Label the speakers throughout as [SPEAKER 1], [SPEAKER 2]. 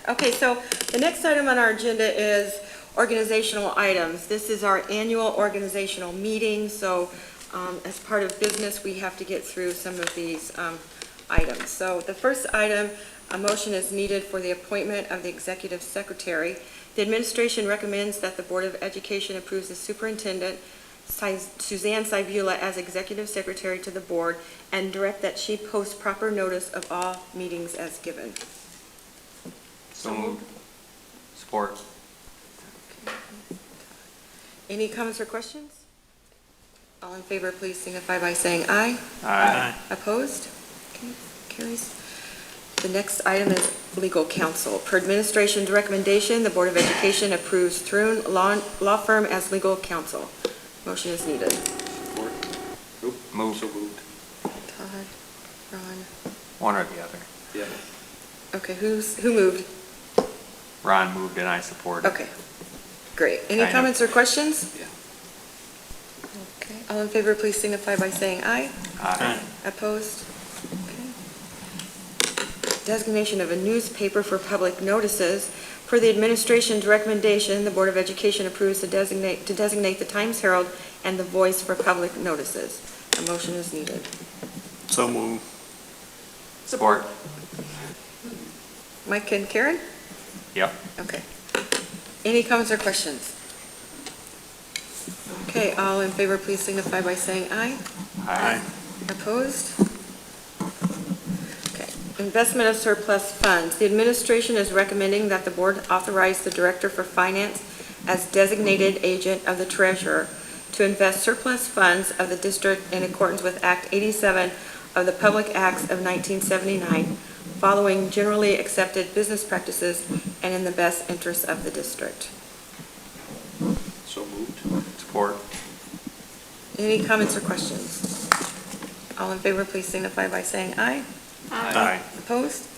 [SPEAKER 1] Okay, so the next item on our agenda is organizational items. This is our annual organizational meeting, so as part of business, we have to get through some of these items. So the first item, a motion is needed for the appointment of the executive secretary. The administration recommends that the Board of Education approves the superintendent, Suzanne Sivula, as executive secretary to the board and direct that she post proper notice of all meetings as given.
[SPEAKER 2] So moved. Support.
[SPEAKER 1] Any comments or questions? All in favor, please signify by saying aye.
[SPEAKER 2] Aye.
[SPEAKER 1] Opposed? Okay, carries. The next item is legal counsel. Per administration's recommendation, the Board of Education approves Thrun Law Firm as legal counsel. Motion is needed.
[SPEAKER 2] Support. Move. So moved.
[SPEAKER 1] Todd, Ron.
[SPEAKER 2] One or the other.
[SPEAKER 3] Yeah.
[SPEAKER 1] Okay, who moved?
[SPEAKER 2] Ron moved and I supported.
[SPEAKER 1] Okay, great. Any
[SPEAKER 2] Kind of.
[SPEAKER 1] comments or questions?
[SPEAKER 3] Yeah.
[SPEAKER 1] Okay, all in favor, please signify by saying aye.
[SPEAKER 2] Aye.
[SPEAKER 1] Opposed? Okay. Designation of a newspaper for public notices. Per the administration's recommendation, the Board of Education approves to designate the Times Herald and the Voice for public notices. A motion is needed.
[SPEAKER 3] So moved.
[SPEAKER 2] Support.
[SPEAKER 1] Mike and Karen?
[SPEAKER 2] Yep.
[SPEAKER 1] Okay. Any comments or questions? Okay, all in favor, please signify by saying aye.
[SPEAKER 2] Aye.
[SPEAKER 1] Opposed? Okay. Investment of surplus funds. The administration is recommending that the board authorize the Director for Finance as designated agent of the treasurer to invest surplus funds of the district in accordance with Act 87 of the Public Acts of 1979, following generally accepted business practices and in the best interests of the district.
[SPEAKER 3] So moved.
[SPEAKER 2] Support.
[SPEAKER 1] Any comments or questions? All in favor, please signify by saying aye.
[SPEAKER 3] Aye.
[SPEAKER 1] Opposed?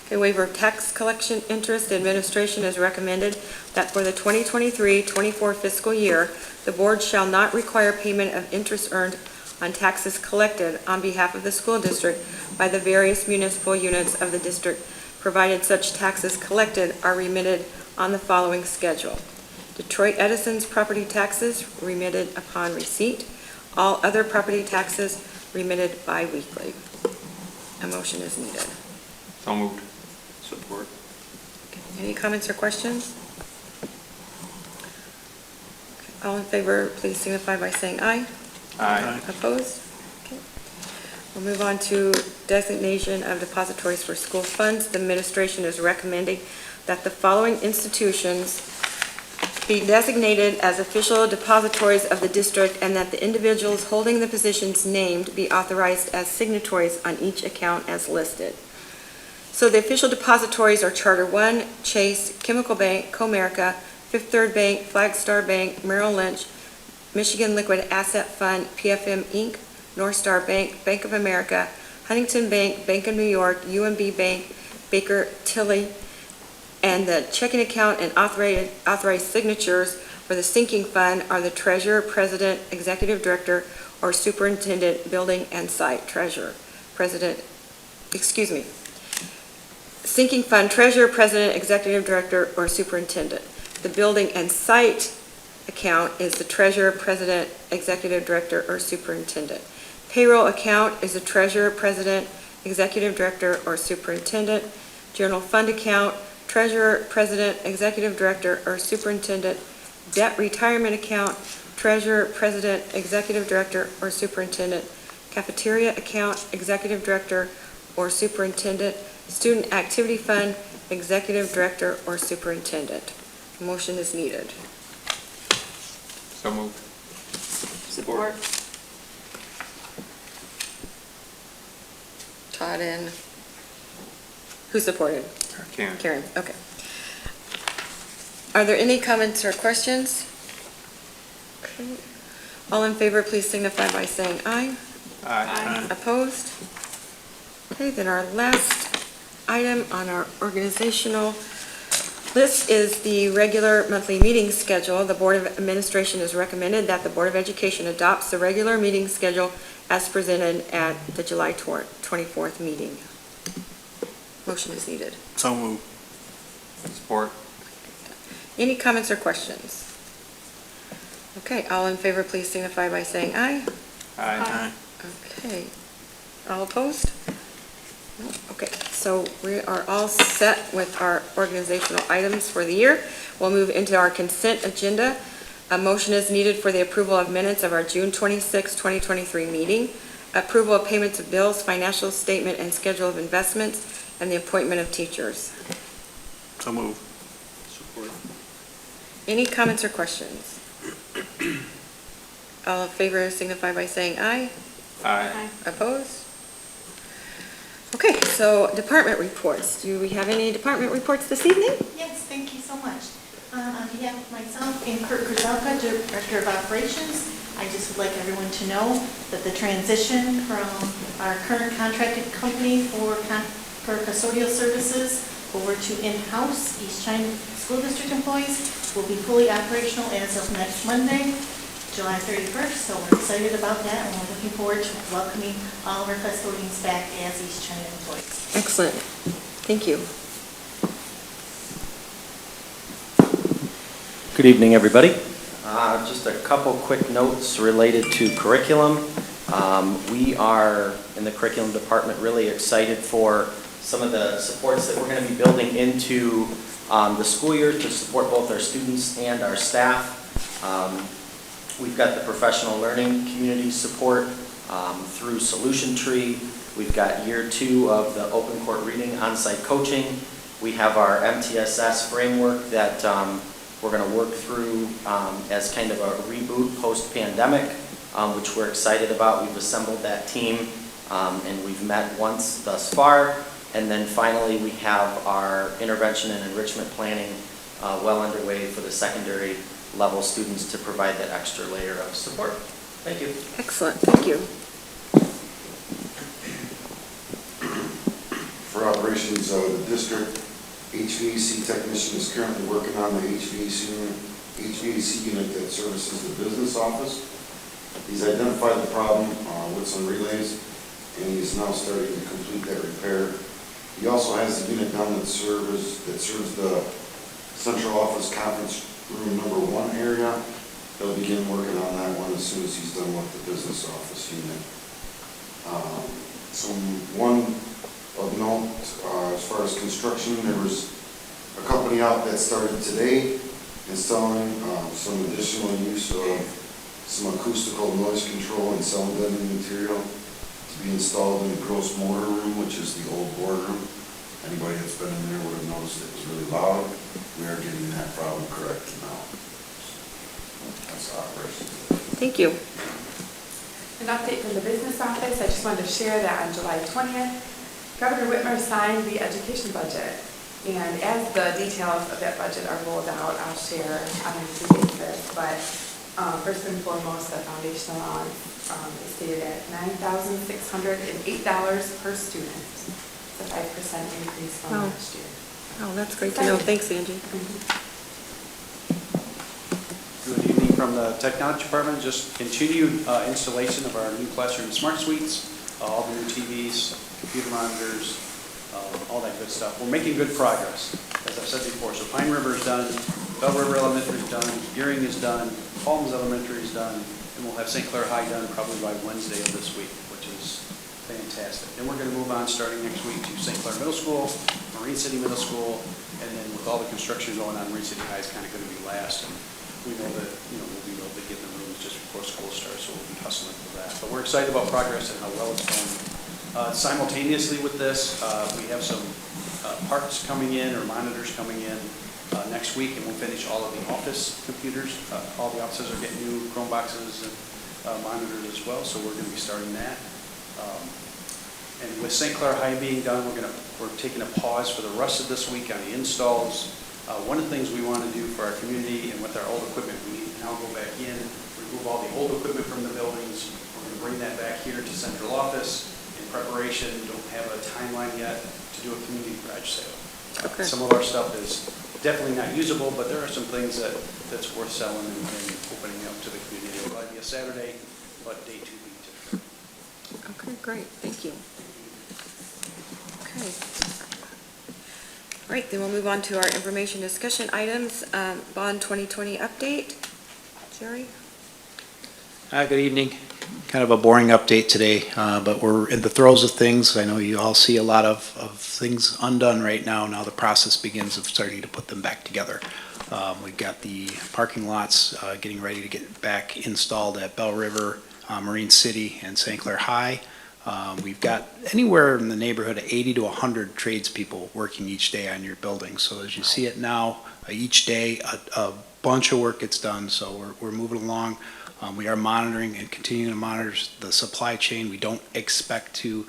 [SPEAKER 1] Okay, waiver of tax collection interest. The administration has recommended that for the 2023-24 fiscal year, the board shall not require payment of interest earned on taxes collected on behalf of the school district by the various municipal units of the district, provided such taxes collected are remitted on the following schedule. Detroit Edison's property taxes remitted upon receipt. All other property taxes remitted bi-weekly. A motion is needed.
[SPEAKER 2] So moved.
[SPEAKER 3] Support.
[SPEAKER 1] Any comments or questions? Okay, all in favor, please signify by saying aye.
[SPEAKER 2] Aye.
[SPEAKER 1] Opposed? Okay. We'll move on to designation of depositories for school funds. The administration is recommending that the following institutions be designated as official depositories of the district and that the individuals holding the positions named be authorized as signatories on each account as listed. So the official depositories are Charter One, Chase, Chemical Bank, Comerica, Fifth Third Bank, Flagstar Bank, Merrill Lynch, Michigan Liquid Asset Fund, PFM Inc., North Star Bank, Bank of America, Huntington Bank, Bank of New York, UMB Bank, Baker Tilly, and the checking account and authorized signatures for the sinking fund are the treasurer, president, executive director, or superintendent, building and site treasurer, sinking fund treasurer, president, executive director, or superintendent. The building and site account is the treasurer, president, executive director, or superintendent. Payroll account is the treasurer, president, executive director, or superintendent. General fund account, treasurer, president, executive director, or superintendent. Debt retirement account, treasurer, president, executive director, or superintendent. Cafeteria account, executive director, or superintendent. Student activity fund, executive director, or superintendent. Motion is needed.
[SPEAKER 2] So moved.
[SPEAKER 3] Support.
[SPEAKER 1] Todd and who supported?
[SPEAKER 2] Karen.
[SPEAKER 1] Karen, okay. Are there any comments or questions? Okay. All in favor, please signify by saying aye.
[SPEAKER 2] Aye.
[SPEAKER 1] Opposed? Okay, then our last item on our organizational list is the regular monthly meeting schedule. The Board of Administration has recommended that the Board of Education adopts the regular meeting schedule as presented at the July 24th meeting. Motion is needed.
[SPEAKER 3] So moved.
[SPEAKER 2] Support.
[SPEAKER 1] Any comments or questions? Okay, all in favor, please signify by saying aye.
[SPEAKER 2] Aye.
[SPEAKER 1] Okay. All opposed? No? Okay, so we are all set with our organizational items for the year. We'll move into our consent agenda. A motion is needed for the approval of minutes of our June 26, 2023 meeting, approval of payments of bills, financial statement and schedule of investments, and the appointment of teachers.
[SPEAKER 3] So moved. Support.
[SPEAKER 1] Any comments or questions? All in favor signify by saying aye.
[SPEAKER 2] Aye.
[SPEAKER 1] Opposed? Okay, so department reports. Do we have any department reports this evening?
[SPEAKER 4] Yes, thank you so much. On behalf of myself and Kurt Grzelka, Director of Operations, I just would like everyone to know that the transition from our current contracted company for custodial services over to in-house East China School District employees will be fully operational as of next Monday, July 31st. So we're excited about that, and we're looking forward to welcoming all of our custodians back as East China employees.
[SPEAKER 1] Excellent. Thank you.
[SPEAKER 5] Good evening, everybody. Just a couple quick notes related to curriculum. We are, in the curriculum department, really excited for some of the supports that we're going to be building into the school year to support both our students and our staff. We've got the professional learning community support through Solution Tree. We've got year 2 of the open court reading on-site coaching. We have our MTSS framework that we're going to work through as kind of a reboot post-pandemic, which we're excited about. We've assembled that team and we've met once thus far. And then finally, we have our intervention and enrichment planning well underway for the secondary level students to provide that extra layer of support. Thank you.
[SPEAKER 1] Excellent. Thank you.
[SPEAKER 6] For operations, the district HVAC technician is currently working on the HVAC unit that services the business office. He's identified the problem with some relays, and he's now starting to complete that repair. He also has the unit done that serves the central office conference room number 1 area. He'll begin working on that one as soon as he's done with the business office unit. One of note, as far as construction, there was a company out that started today installing some additional use of some acoustical noise control and sound deadening material to be installed in the gross motor room, which is the old boardroom. Anybody that's been in there would have noticed it was really loud. We are getting that problem corrected now. That's operations.
[SPEAKER 1] Thank you.
[SPEAKER 7] An update from the business office. I just wanted to share that on July 20th, Governor Whitmer signed the education budget. And as the details of that budget are rolled out, I'll share on a weekly basis. But first and foremost, the foundational allowance is stated at $9,608 per student. It's a 5% increase from last year.
[SPEAKER 1] Oh, that's great to know. Thanks, Angie.
[SPEAKER 8] Good evening from the Technology Department. Just continued installation of our new classroom smart suites, all the new TVs, computer monitors, all that good stuff. We're making good progress, as I've said before. So Pine River is done, Bell River Elementary is done, Gearing is done, Palms Elementary is done, and we'll have St. Clair High done probably by Wednesday of this week, which is fantastic. Then we're going to move on starting next week to St. Clair Middle School, Marine City Middle School, and then with all the construction going on, Marine City High is kind of going to be last. And we know that we'll be able to get the rooms just before school starts, so we'll be hustling for that. But we're excited about progress and how well it's going. Simultaneously with this, we have some parts coming in or monitors coming in next week, and we'll finish all of the office computers. All the offices are getting new Chromeboxes and monitors as well, so we're going to be starting that. And with St. Clair High being done, we're taking a pause for the rest of this week on the installs. One of the things we want to do for our community and with our old equipment, we need to now go back in, remove all the old equipment from the buildings. We're going to bring that back here to central office in preparation. Don't have a timeline yet to do a community garage sale.
[SPEAKER 1] Okay.
[SPEAKER 8] Some of our stuff is definitely not usable, but there are some things that's worth selling and opening up to the community. It'll probably be a Saturday, but day 2 week typically.
[SPEAKER 1] Okay, great. Thank you. Okay. All right, then we'll move on to our information discussion items. Bond 2020 update. Jerry?
[SPEAKER 9] Good evening. Kind of a boring update today, but we're in the throes of things. I know you all see a lot of things undone right now. Now the process begins of starting to put them back together. We've got the parking lots getting ready to get back installed at Bell River, Marine City, and St. Clair High. We've got anywhere in the neighborhood of 80 to 100 tradespeople working each day on your building. So as you see it now, each day a bunch of work gets done. So we're moving along. We are monitoring and continuing to monitor the supply chain. We don't expect to,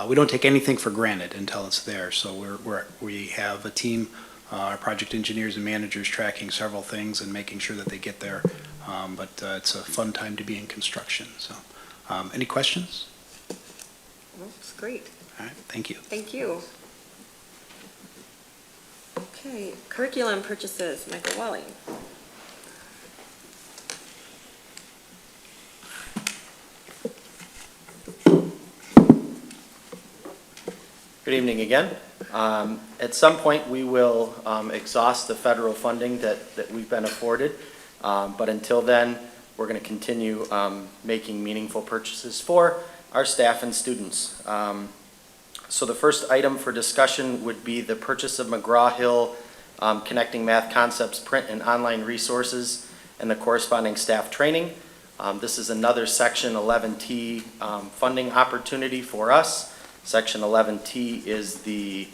[SPEAKER 9] we don't take anything for granted until it's there. So we have a team, our project engineers and managers tracking several things and making sure that they get there. But it's a fun time to be in construction. So any questions?
[SPEAKER 1] That's great.
[SPEAKER 9] All right, thank you.
[SPEAKER 1] Thank you. Okay, curriculum purchases, Michael Walling.
[SPEAKER 5] Good evening again. At some point, we will exhaust the federal funding that we've been afforded, but until then, we're going to continue making meaningful purchases for our staff and students. So the first item for discussion would be the purchase of McGraw-Hill Connecting Math Concepts print and online resources and the corresponding staff training. This is another Section 11T funding opportunity for us. Section 11T is the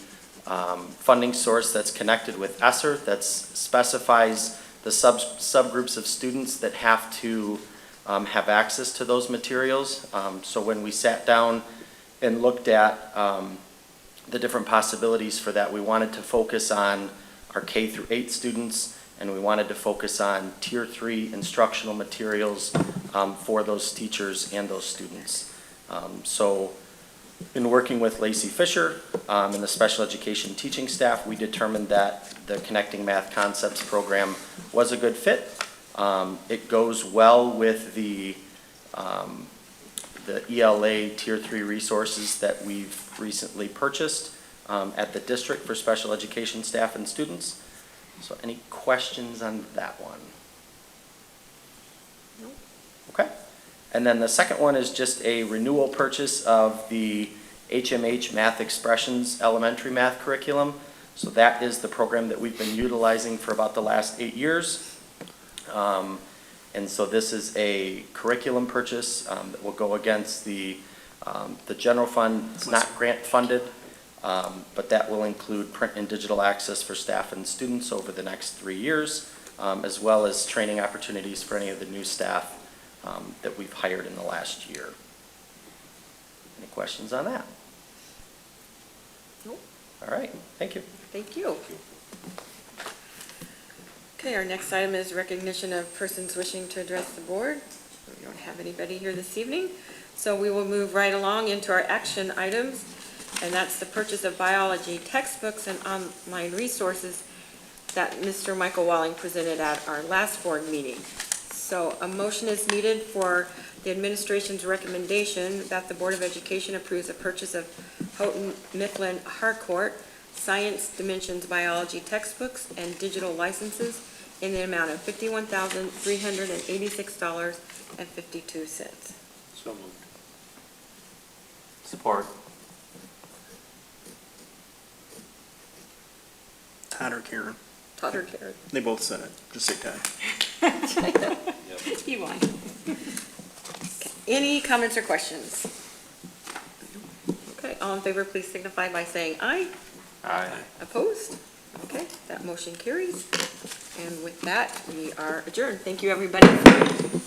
[SPEAKER 5] funding source that's connected with ESSER that specifies the subgroups of students that have to have access to those materials. So when we sat down and looked at the different possibilities for that, we wanted to focus on our K through 8 students, and we wanted to focus on Tier 3 instructional materials for those teachers and those students. So in working with Lacey Fisher and the special education teaching staff, we determined that the Connecting Math Concepts program was a good fit. It goes well with the ELA Tier 3 resources that we've recently purchased at the district for special education staff and students. So any questions on that one?
[SPEAKER 1] No.
[SPEAKER 5] Okay. And then the second one is just a renewal purchase of the HMH Math Expressions elementary math curriculum. So that is the program that we've been utilizing for about the last 8 years. And so this is a curriculum purchase that will go against the general fund. It's not grant funded, but that will include print and digital access for staff and students over the next 3 years, as well as training opportunities for any of the new staff that we've hired in the last year. Any questions on that?
[SPEAKER 1] Nope.
[SPEAKER 5] All right, thank you.
[SPEAKER 1] Thank you. Okay, our next item is recognition of persons wishing to address the board. We don't have anybody here this evening, so we will move right along into our action items, and that's the purchase of biology textbooks and online resources that Mr. Michael Walling presented at our last board meeting. So a motion is needed for the administration's recommendation that the Board of Education approves a purchase of Houghton Mifflin Harcourt Science Dimensions Biology textbooks and digital licenses in the amount of $51,386.52.
[SPEAKER 3] So moved.
[SPEAKER 2] Support.
[SPEAKER 3] Todd or Karen?
[SPEAKER 1] Todd or Karen?
[SPEAKER 3] They both said it. Just say Todd.
[SPEAKER 1] He won. Okay. Any comments or questions? Okay, all in favor, please signify by saying aye.
[SPEAKER 2] Aye.
[SPEAKER 1] Opposed? Okay, that motion carries. And with that, we are adjourned. Thank you, everybody.